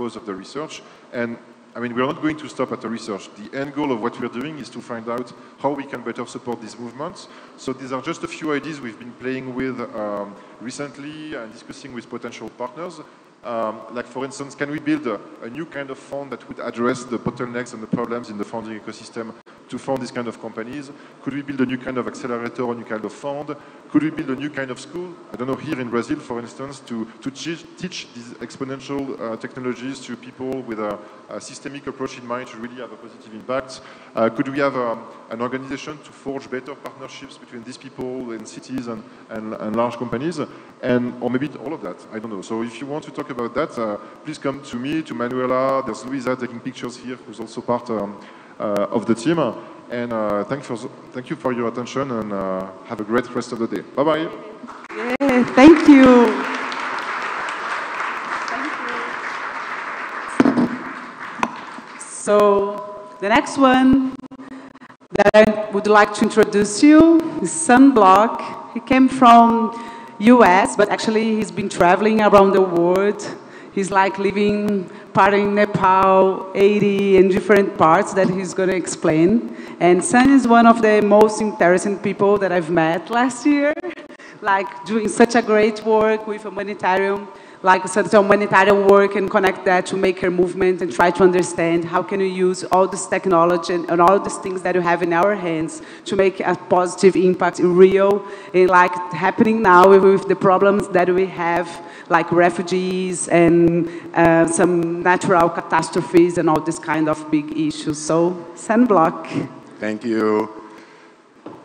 purpose of the research. And I mean, we're not going to stop at the research. The end goal of what we're doing is to find out how we can better support these movements. So these are just a few ideas we've been playing with recently and discussing with potential partners. Like, for instance, can we build a new kind of fund that would address the bottlenecks and the problems in the funding ecosystem to fund these kind of companies? Could we build a new kind of accelerator, a new kind of fund? Could we build a new kind of school? I don't know, here in Brazil, for instance, to teach these exponential technologies to people with a systemic approach in mind to really have a positive impact? Could we have an organization to forge better partnerships between these people in cities and large companies? Or maybe all of that, I don't know. So if you want to talk about that, please come to me, to Manuela. There's Luisa taking pictures here, who's also part of the team. And thank you for your attention, and have a great rest of the day. Bye-bye. Yeah, thank you. So the next one that I would like to introduce you is Sunblock. He came from US, but actually he's been traveling around the world. He's like living part in Nepal, Haiti, and different parts that he's going to explain. And Sun is one of the most interesting people that I've met last year, like doing such a great work with humanitarian, like such humanitarian work, and connect that to maker movement and try to understand how can we use all this technology and all these things that we have in our hands to make a positive impact in Rio, and like happening now with the problems that we have, like refugees and some natural catastrophes and all this kind of big issues. So, Sunblock. Thank you.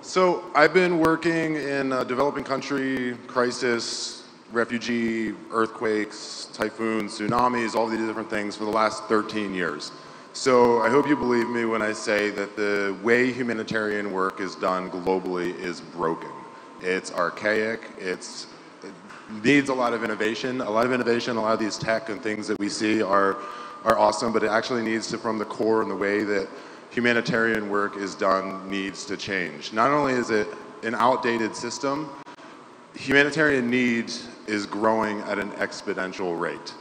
So, I've been working in a developing country, crisis, refugee, earthquakes, typhoons, tsunamis, all these different things for the last 13 years. So I hope you believe me when I say that the way humanitarian work is done globally is broken. It's archaic, it needs a lot of innovation. A lot of these tech and things that we see are awesome, but it actually needs to, from the core and the way that humanitarian work is done, needs to change. Not only is it an outdated system, humanitarian need is growing at an exponential rate.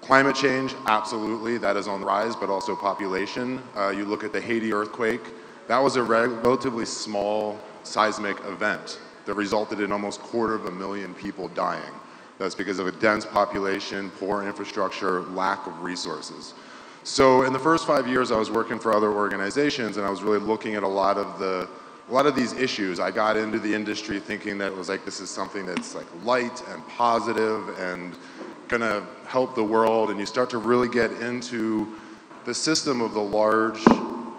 Climate change, absolutely, that is on the rise, but also population. You look at the Haiti earthquake, that was a relatively small seismic event that resulted in almost 250,000 people dying. That's because of a dense population, poor infrastructure, lack of resources. So in the first 5 years I was working for other organizations, and I was really looking at a lot of these issues. I got into the industry thinking that it was like, this is something that's like light and positive and gonna help the world, and you start to really get into the system of the large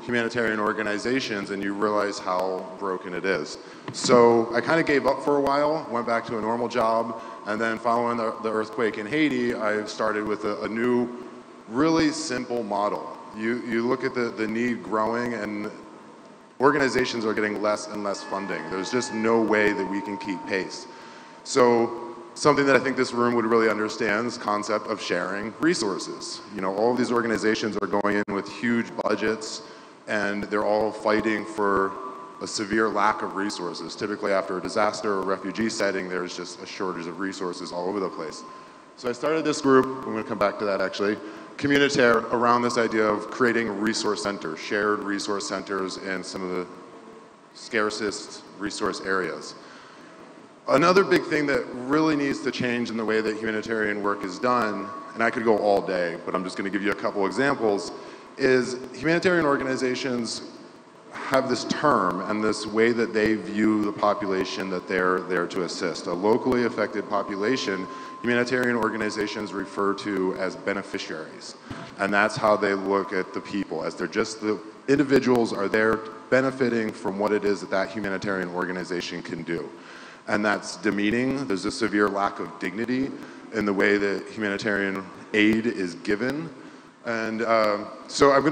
humanitarian organizations and you realize how broken it is. So I kind of gave up for a while, went back to a normal job, and then following the earthquake in Haiti, I started with a new, really simple model. You look at the need growing, and organizations are getting less and less funding. There's just no way that we can keep pace. So something that I think this room would really understand is the concept of sharing resources. You know, all of these organizations are going in with huge budgets, and they're all fighting for a severe lack of resources. Typically after a disaster or refugee setting, there's just a shortage of resources all over the place. So I started this group, I'm gonna come back to that actually, Communitaire, around this idea of creating resource centers, shared resource centers in some of the scarcest resource areas. Another big thing that really needs to change in the way that humanitarian work is done, and I could go all day, but I'm just gonna give you a couple examples, is humanitarian organizations have this term and this way that they view the population that they're there to assist. A locally affected population, humanitarian organizations refer to as beneficiaries. And that's how they look at the people, as they're just the individuals are there benefiting from what it is that that humanitarian organization can do. And that's demeaning. There's a severe lack of dignity in the way that humanitarian aid is given. And so I'm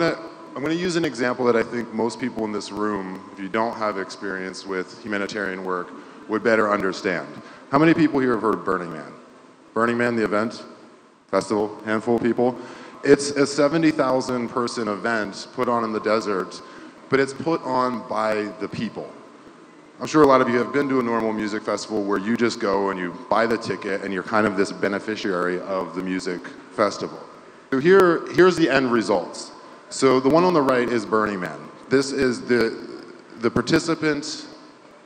gonna use an example that I think most people in this room, if you don't have experience with humanitarian work, would better understand. How many people here have heard of Burning Man? Burning Man, the event, festival, handful of people. It's a 70,000 person event put on in the desert, but it's put on by the people. I'm sure a lot of you have been to a normal music festival where you just go and you buy the ticket and you're kind of this beneficiary of the music festival. So here's the end results. So the one on the right is Burning Man. This is the participants.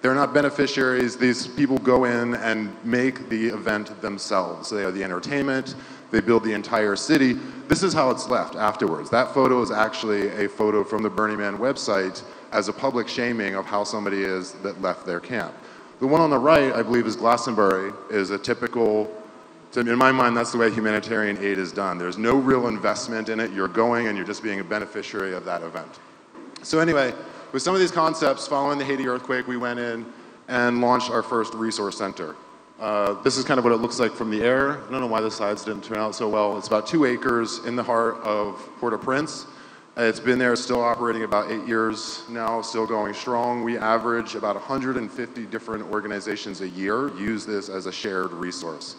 They're not beneficiaries. These people go in and make the event themselves. They are the entertainment. They build the entire city. This is how it's left afterwards. That photo is actually a photo from the Burning Man website as a public shaming of how somebody is that left their camp. The one on the right, I believe, is Glastonbury, is a typical, in my mind, that's the way humanitarian aid is done. There's no real investment in it. You're going and you're just being a beneficiary of that event. So anyway, with some of these concepts, following the Haiti earthquake, we went in and launched our first resource center. This is kind of what it looks like from the air. I don't know why the slides didn't turn out so well. It's about 2 acres in the heart of Port-au-Prince. It's been there, still operating about 8 years now, still going strong. We average about 150 different organizations a year use this as a shared resource.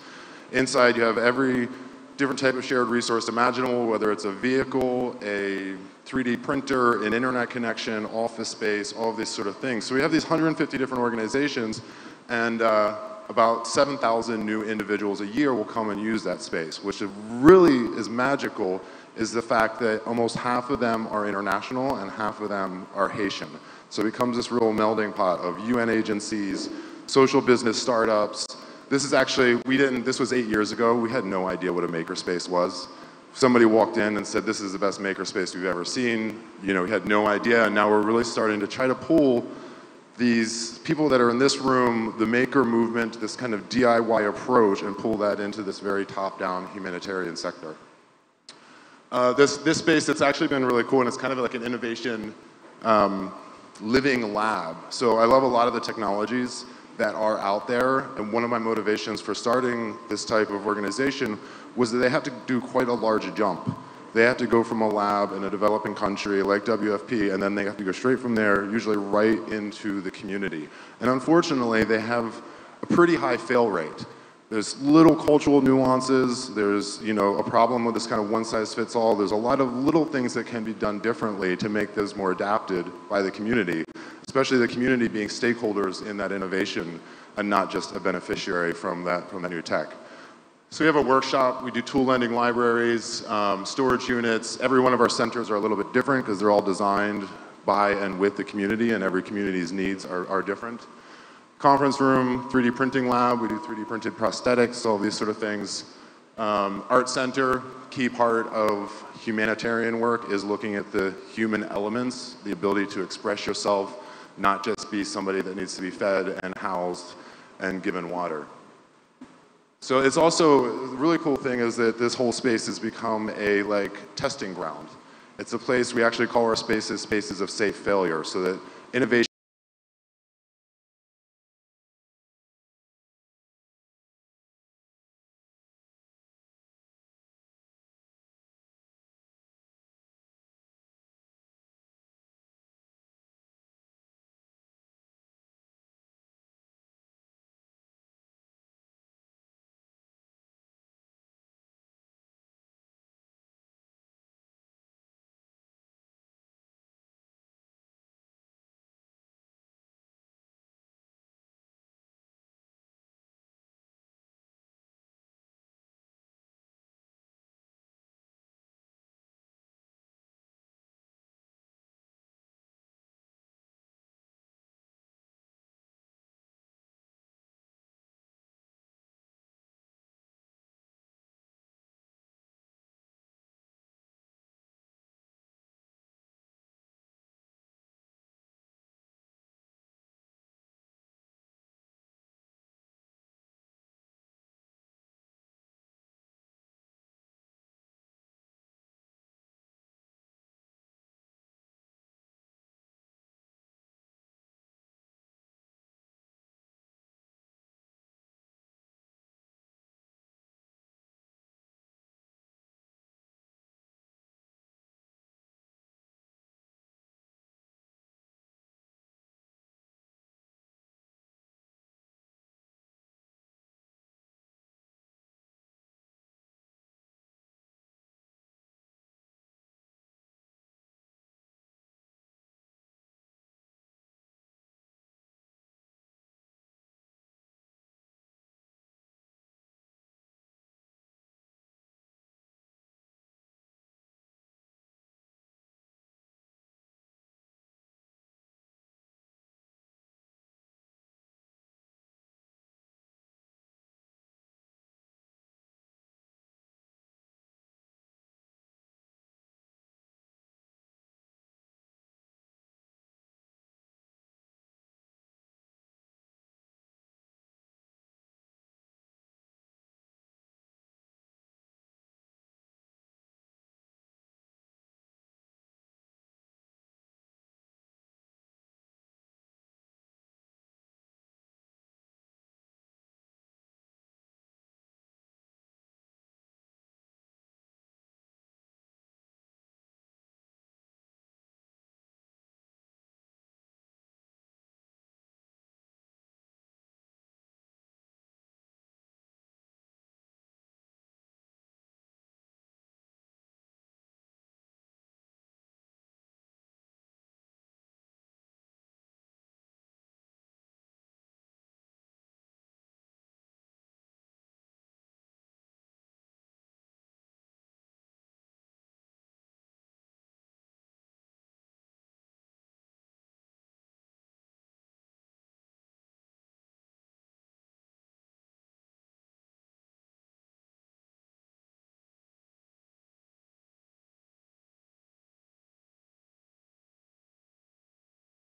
Inside you have every different type of shared resource imaginable, whether it's a vehicle, a 3D printer, an internet connection, office space, all of these sort of things. So we have these 150 different organizations, and about 7,000 new individuals a year will come and use that space, which really is magical, is the fact that almost half of them are international and half of them are Haitian. So it becomes this real melding pot of UN agencies, social business startups. This is actually, this was 8 years ago. We had no idea what a makerspace was. Somebody walked in and said, this is the best makerspace we've ever seen. You know, we had no idea, and now we're really starting to try to pull these people that are in this room, the maker movement, this kind of DIY approach, and pull that into this very top-down humanitarian sector. This space, it's actually been really cool, and it's kind of like an innovation living lab. So I love a lot of the technologies that are out there, and one of my motivations for starting this type of organization was that they have to do quite a large jump. They have to go from a lab in a developing country like WFP, and then they have to go straight from there, usually right into the community. And unfortunately, they have a pretty high fail rate. There's little cultural nuances, there's a problem with this kind of one-size-fits-all. There's a lot of little things that can be done differently to make this more adapted by the community, especially the community being stakeholders in that innovation and not just a beneficiary from that new tech. So we have a workshop, we do tool lending libraries, storage units. Every one of our centers are a little bit different because they're all designed by and with the community, and every community's needs are different. Conference room, 3D printing lab, we do 3D printed prosthetics, all these sort of things. Art center, key part of humanitarian work is looking at the human elements, the ability to express yourself, not just be somebody that needs to be fed and housed and given water. So it's also, the really cool thing is that this whole space has become a testing ground. It's a place, we actually call our spaces spaces of safe failure, so that innovation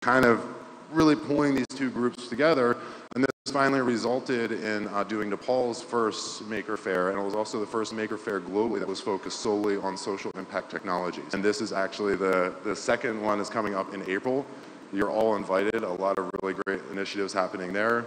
kind of really pulling these two groups together. And this finally resulted in doing Nepal's first Maker Faire, and it was also the first Maker Faire globally that was focused solely on social impact technologies. And this is actually the second one is coming up in April. You're all invited, a lot of really great initiatives happening there.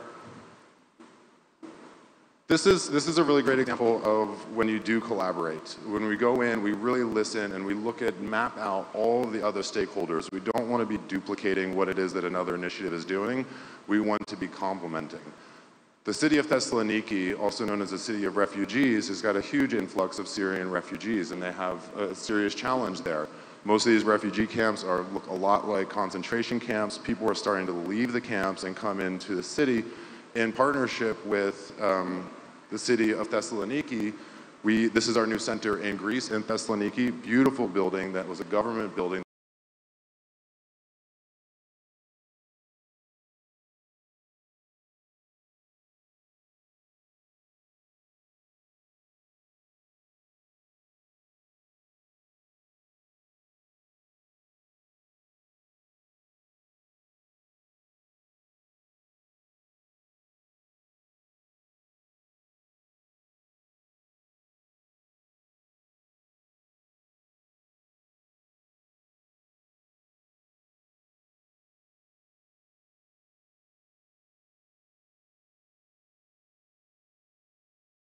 This is a really great example of when you do collaborate. When we go in, we really listen and we look at, map out all of the other stakeholders. We don't want to be duplicating what it is that another initiative is doing. We want to be complementing. The city of Thessaloniki, also known as the city of refugees, has got a huge influx of Syrian refugees, and they have a serious challenge there. Most of these refugee camps look a lot like concentration camps. People are starting to leave the camps and come into the city. In partnership with the city of Thessaloniki, this is our new center in Greece, in Thessaloniki, beautiful building that was a government building